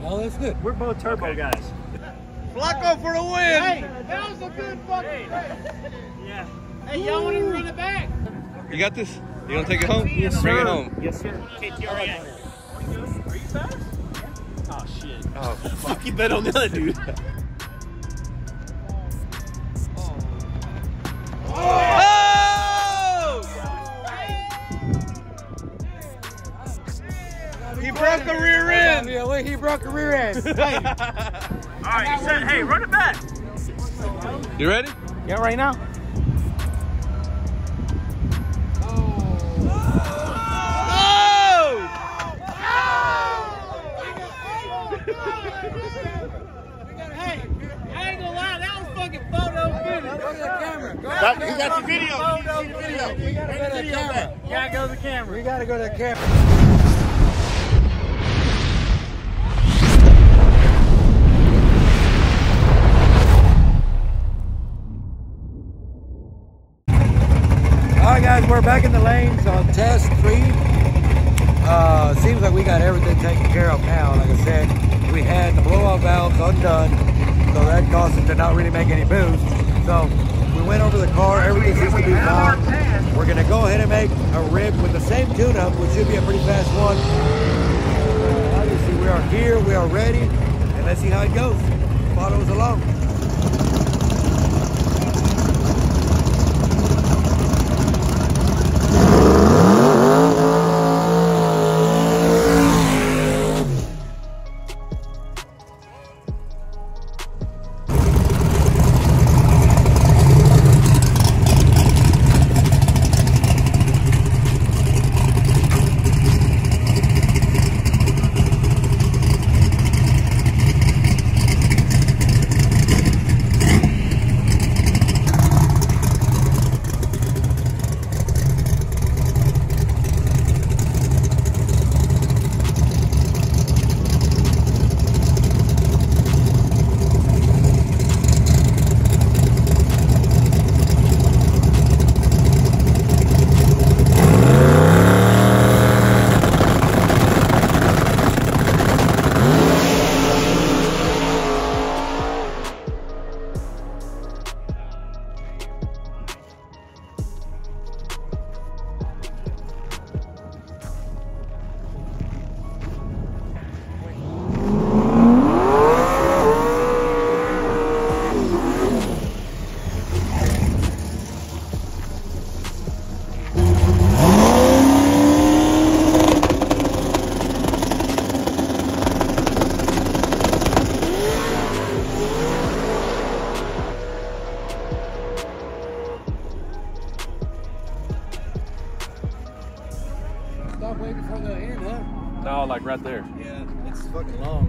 Oh, that's good. We're both turbo guys. Flacco for the win. Hey, that was a good fucking race. Yeah. Hey, y'all want to run it back? You got this? You gonna take it home? Yes, sir. Bring it home. Yes, sir. KTRA. Are you fast? Oh, shit. Oh, Fuck, you bet on the other dude. He broke a rear end. Yeah, wait, he broke a rear end. Hey. All right, you said, hey, run it back. You ready? Yeah, right now. Hey, I ain't gonna lie, that was fucking photo finish. Go to the camera. Go You got the video. You need to see the video. We gotta go to the camera. You gotta go to the camera. We gotta go to the camera. Alright guys, we're back in the lanes on test 3. Seems like we got everything taken care of now. Like I said, we had the blowout valves undone, so that caused it to not really make any boost. So we went over the car, everything seems to be fine. We're gonna go ahead and make a rib with the same tune-up, which should be a pretty fast one. Obviously we are here, we are ready, and let's see how it goes. Follow us along. Stop waiting for the end, huh? No, like right there. Yeah, it's fucking long.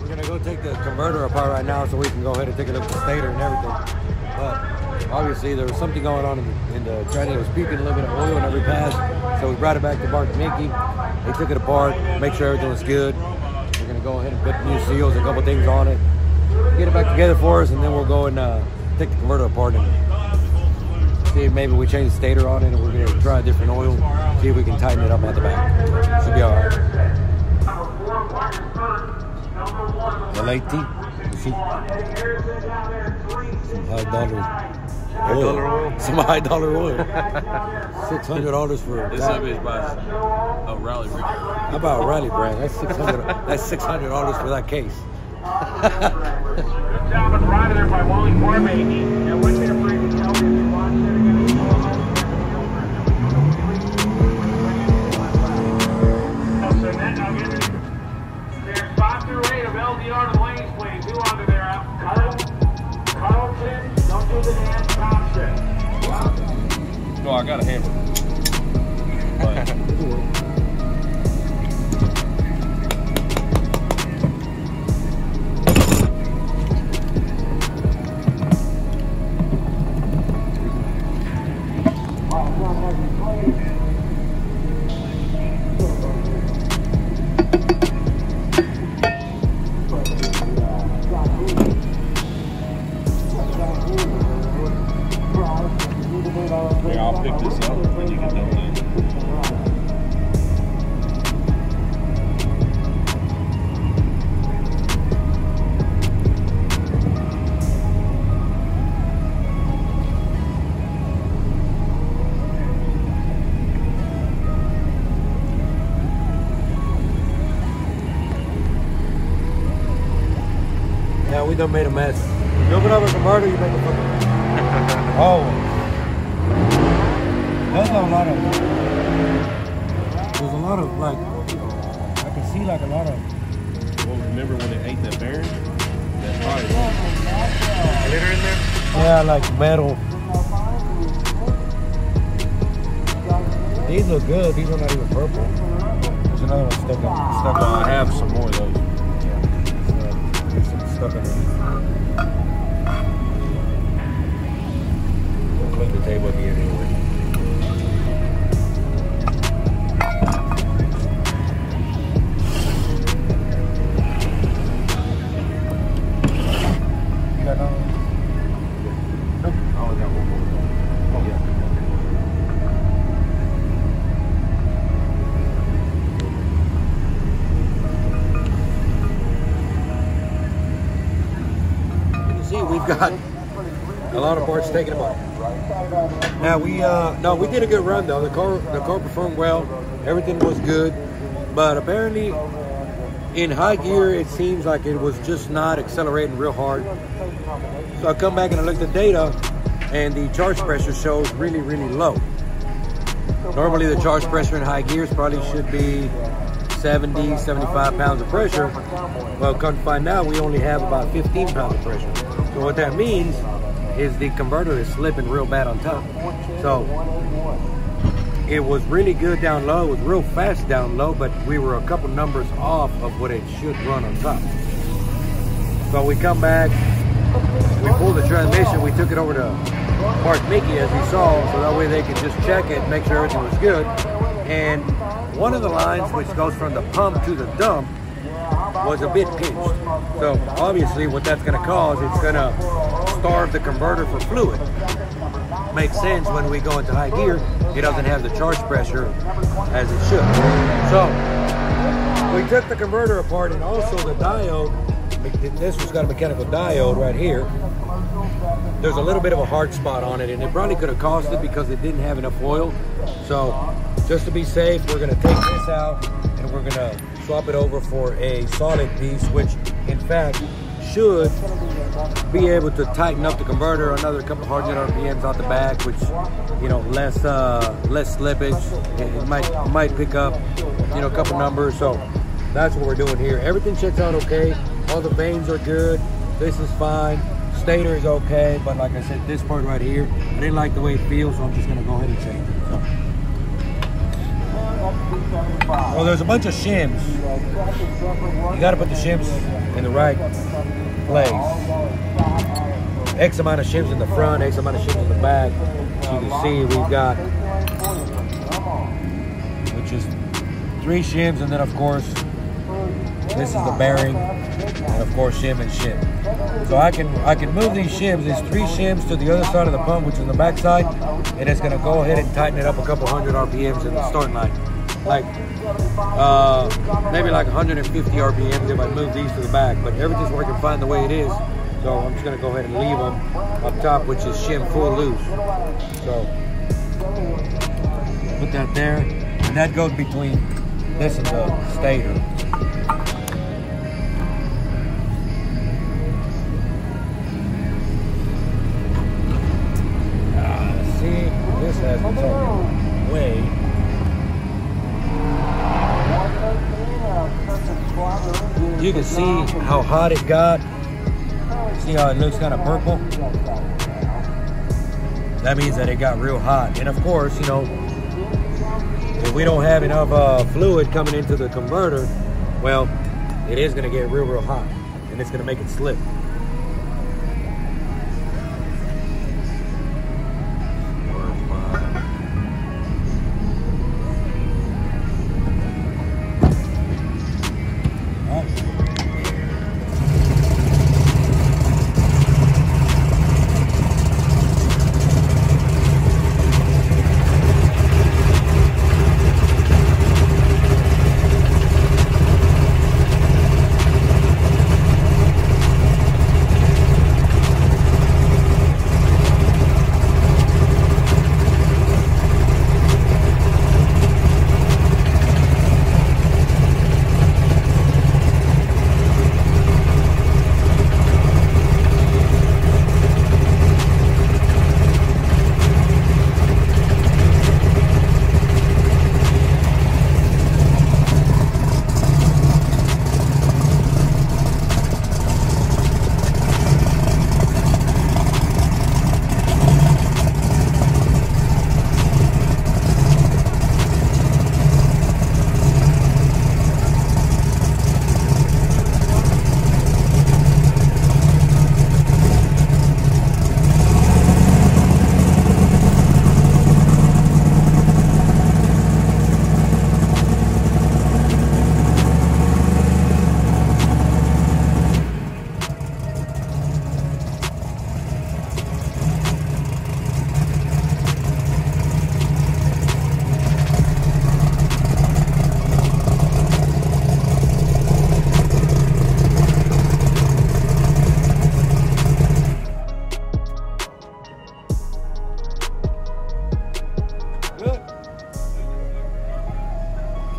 We're gonna go take the converter apart right now so we can go ahead and take a look at the stator and everything. But obviously there was something going on in the tranny. It was puking a little bit of oil in every pass. So we brought it back to Bart and Mickey. They took it apart, make sure everything was good. We're gonna go ahead and put new seals, a couple things on it, get it back together for us, and then we'll go and take the converter apart and see if maybe we change the stator on it, and we're gonna try a different oil, see if we can tighten it up at the back. Should be all right. LAT, you see? Some high dollar oil. $600 for This up is by a rally rig. How about a rally brand? That's $600. That's $600 for that case. Good job on driving there by Wally Farmagy. Now, what's your previous tell me if you watched it again? So that, I'll give it. There's 5 through 8 of LDR to lanes, please. Who under there? Carlton, don't do the dance, Thompson. No, I got a hammer. this out when you get done with it. Yeah, we done made a mess. You open up a converter, you make a fucking mess. Always. There's a lot of like, I can see like a lot of. Well, remember when it ate that bearing? That probably glitter in there? Yeah, like metal. These look good. These are not even purple. There's another one stuck on. I have some more of those. There's some stuff in there. We'll clean the table at the end anyway. You got another one? Nope. I only got one more. Oh, yeah. We've got a lot of parts taken apart. Now we did a good run though. The car performed well. Everything was good, but apparently in high gear it seems like it was just not accelerating real hard. So I come back and I looked at data, and the charge pressure shows really, really low. Normally the charge pressure in high gears probably should be 70, 75 pounds of pressure. Well, come to find out, we only have about 15 pounds of pressure. So what that means is the converter is slipping real bad on top. So it was really good down low. It was real fast down low, but we were a couple numbers off of what it should run on top. So we come back, we pulled the transmission, we took it over to Mark Mickey as we saw, so that way they could just check it, make sure everything was good. And one of the lines, which goes from the pump to the dump, was a bit pinched. So obviously what that's going to cause, it's going to starve the converter for fluid. Makes sense when we go into high gear, it doesn't have the charge pressure as it should. So we took the converter apart, and also the diode. This one's got a mechanical diode right here. There's a little bit of a hard spot on it, and it probably could have caused it because it didn't have enough oil. So just to be safe, we're going to take this out and we're going to swap it over for a solid piece, which in fact should be able to tighten up the converter another couple hundred RPMs out the back, which, you know, less slippage. It might pick up, you know, a couple numbers. So that's what we're doing here. Everything checks out okay. All the vanes are good. This is fine. Stator is okay, but like I said, this part right here, I didn't like the way it feels, so I'm just gonna go ahead and change it. So. Well, there's a bunch of shims. You gotta put the shims in the right place. X amount of shims in the front, X amount of shims in the back. As you can see, we've got, which is 3 shims, and then of course, this is the bearing, and of course shim and shim. So I can move these shims, these 3 shims to the other side of the pump, which is the back side, and it's gonna go ahead and tighten it up a couple hundred RPMs in the start line. Like maybe like 150 RPMs if I move these to the back, but everything's working fine the way it is. So I'm just gonna go ahead and leave them up top, which is shim full loose. So put that there, and that goes between this and the stator. See, this has its own way. You can see how hot it got. See how it looks kind of purple? That means that it got real hot. And of course, you know, if we don't have enough fluid coming into the converter, well, it is going to get real hot, and it's going to make it slip.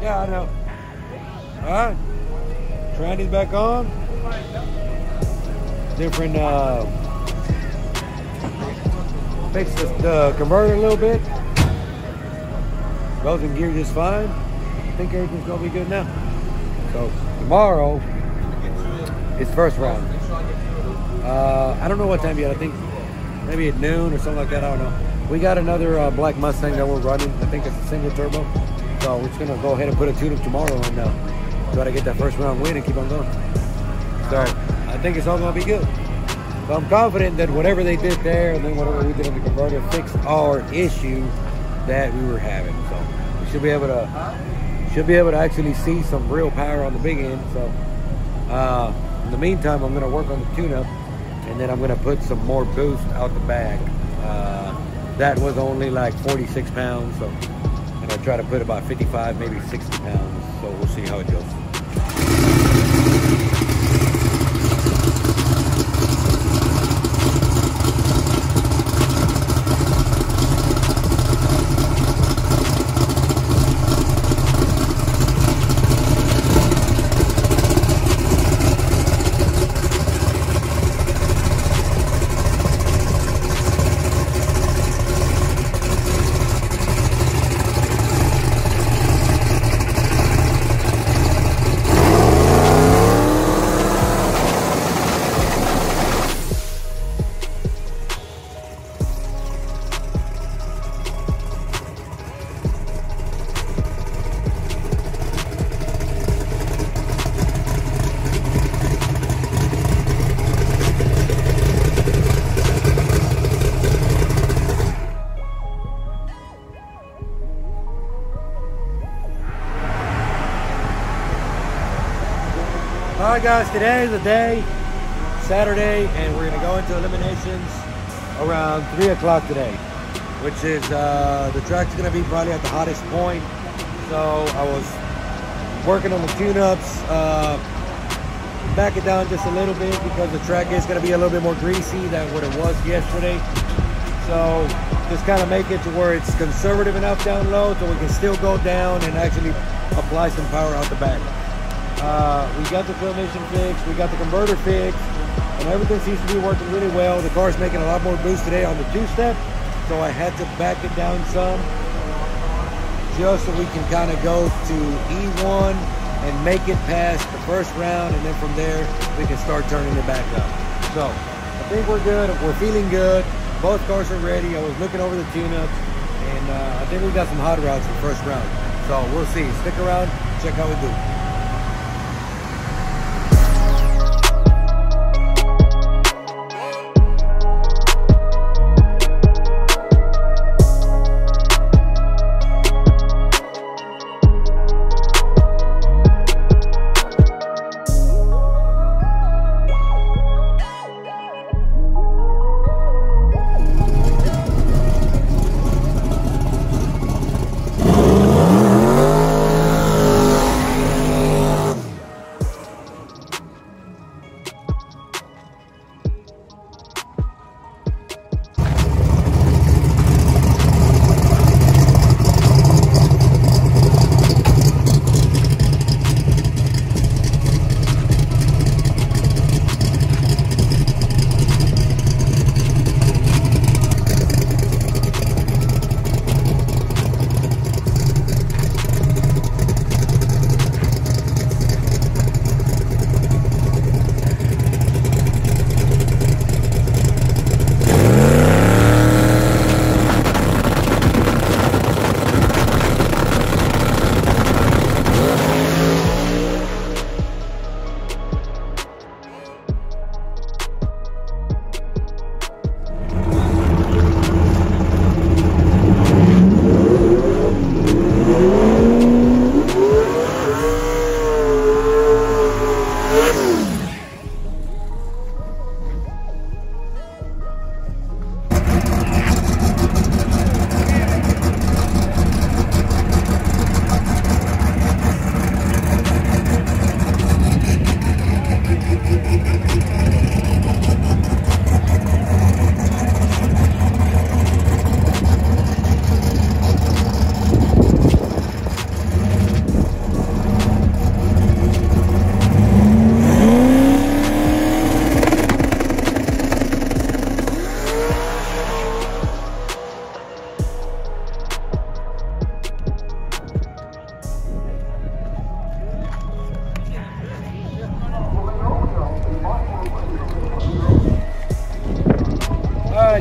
Yeah, I know. All right. Tranny's back on. Different, fix the converter a little bit. Goes in gear just fine. I think everything's gonna be good now. So tomorrow is first round. I don't know what time yet. I think maybe at noon or something like that. I don't know. We got another black Mustang that we're running. I think it's a single turbo. So we're just gonna go ahead and put a tune-up tomorrow and try to get that first round win and keep on going. So I think it's all gonna be good. So I'm confident that whatever they did there and then whatever we did on the converter fixed our issue that we were having. So we should be able to actually see some real power on the big end. So in the meantime, I'm gonna work on the tune-up and then I'm gonna put some more boost out the back. That was only like 46 pounds, so I'm gonna try to put about 55, maybe 60 pounds. So we'll see how it goes. Alright guys, today is the day, Saturday, and we're going to go into eliminations around 3 o'clock today, which is, the track's going to be probably at the hottest point. So I was working on the tune-ups, back it down just a little bit because the track is going to be a little bit more greasy than what it was yesterday. So just kind of make it to where it's conservative enough down low so we can still go down and actually apply some power out the back. We got the transmission fixed, we got the converter fixed, and everything seems to be working really well. The car's making a lot more boost today on the two-step, so I had to back it down some just so we can kind of go to E1 and make it past the first round, and then from there we can start turning it back up. So I think we're good, we're feeling good. Both cars are ready. I was looking over the tune-ups, and I think we got some hot rods for first round. So we'll see. Stick around, check how we do.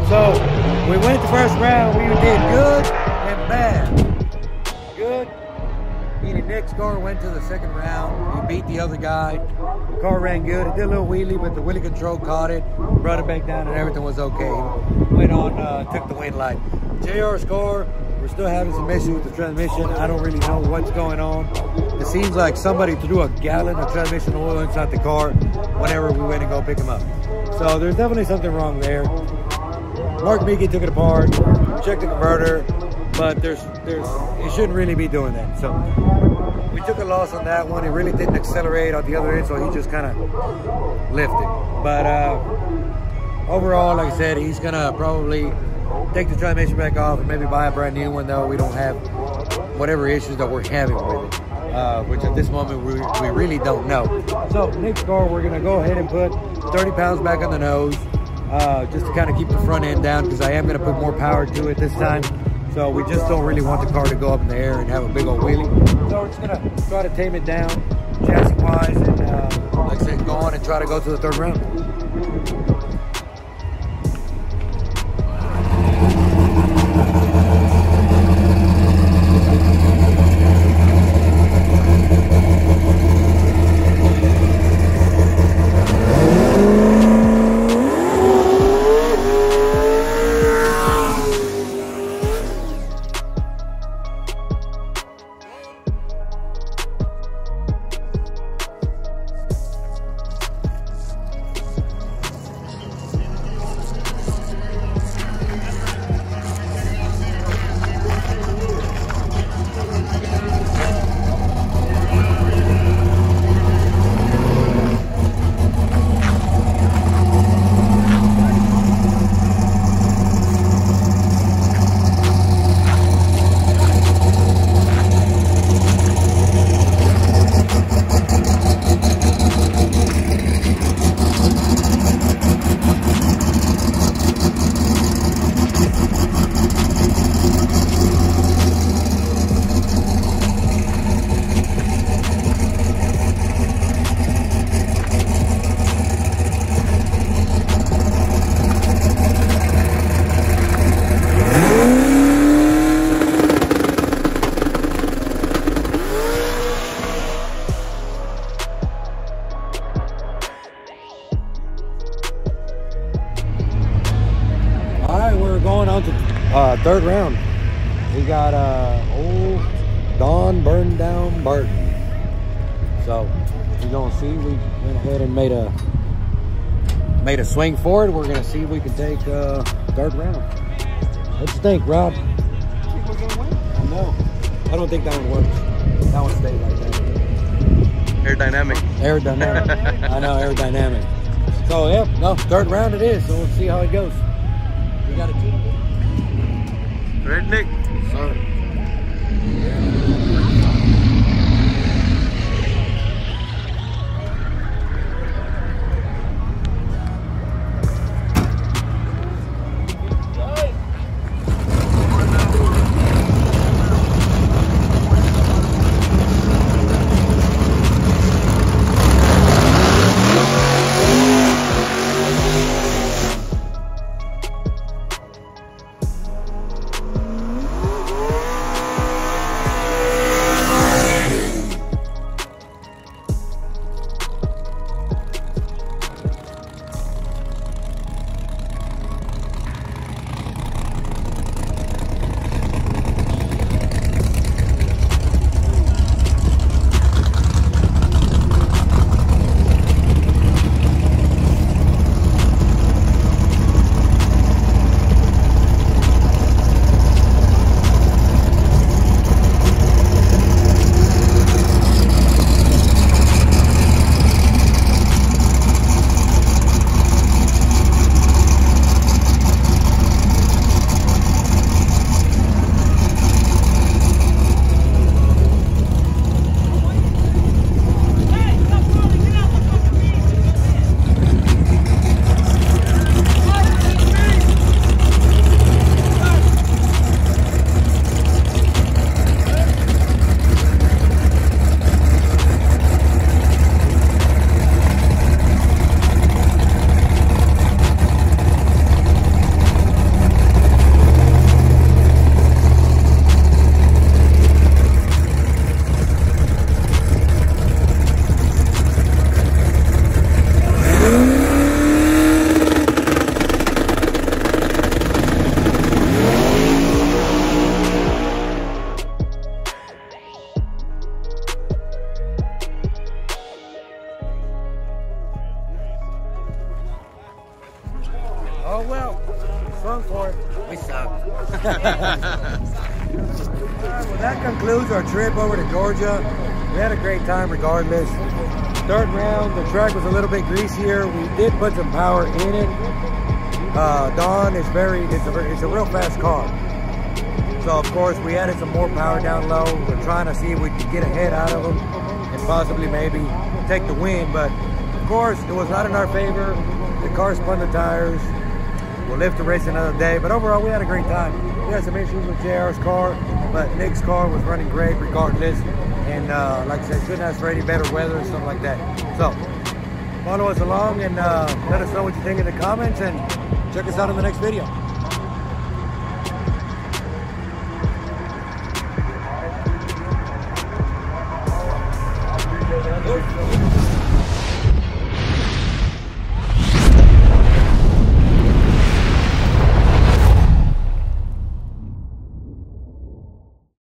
So we went the first round. We did good and bad. Good, meaning Nick's car went to the second round. He beat the other guy. The car ran good. It did a little wheelie, but the wheelie control caught it, brought it back down, and everything was okay. Went on, took the win light. JR's car, we're still having some issues with the transmission. I don't really know what's going on. It seems like somebody threw a gallon of transmission oil inside the car whenever we went and go pick him up. So there's definitely something wrong there. Mark Meeky took it apart, checked the converter, but it shouldn't really be doing that. So we took a loss on that one. It really didn't accelerate on the other end, so he just kind of lifted. But overall, like I said, he's gonna probably take the transmission back off and maybe buy a brand new one, though we don't have whatever issues that we're having with it, which at this moment we really don't know. So Nick's car, we're gonna go ahead and put 30 pounds back on the nose, just to kind of keep the front end down, because I am gonna put more power to it this time. So we just don't really want the car to go up in the air and have a big old wheelie. So we're just gonna try to tame it down chassis wise, and like I said, go on and try to go to the third round. Third round, we got old Don Burn Down Barton. So we're gonna see. We went ahead and made a swing for it. We're gonna see if we can take third round. What you think, Rob? I think we're gonna win. I know. I don't think that one works. That one stayed like that. Aerodynamic. Aerodynamic. I know, aerodynamic. So yeah, no, third round it is. So we'll see how it goes. We got a Right, Nick? Sorry. Well, that concludes our trip over to Georgia. We had a great time regardless. Third round, the track was a little bit greasier. We did put some power in it. Dawn is it's a real fast car. So of course we added some more power down low. We're trying to see if we can get ahead out of them and possibly maybe take the win. But of course it was not in our favor. The car spun the tires. We'll live to race another day. But overall we had a great time. We had some issues with JR's car, but Nick's car was running great regardless. And like I said, couldn't ask for any better weather and stuff like that. So follow us along and let us know what you think in the comments and check us out in the next video. Good.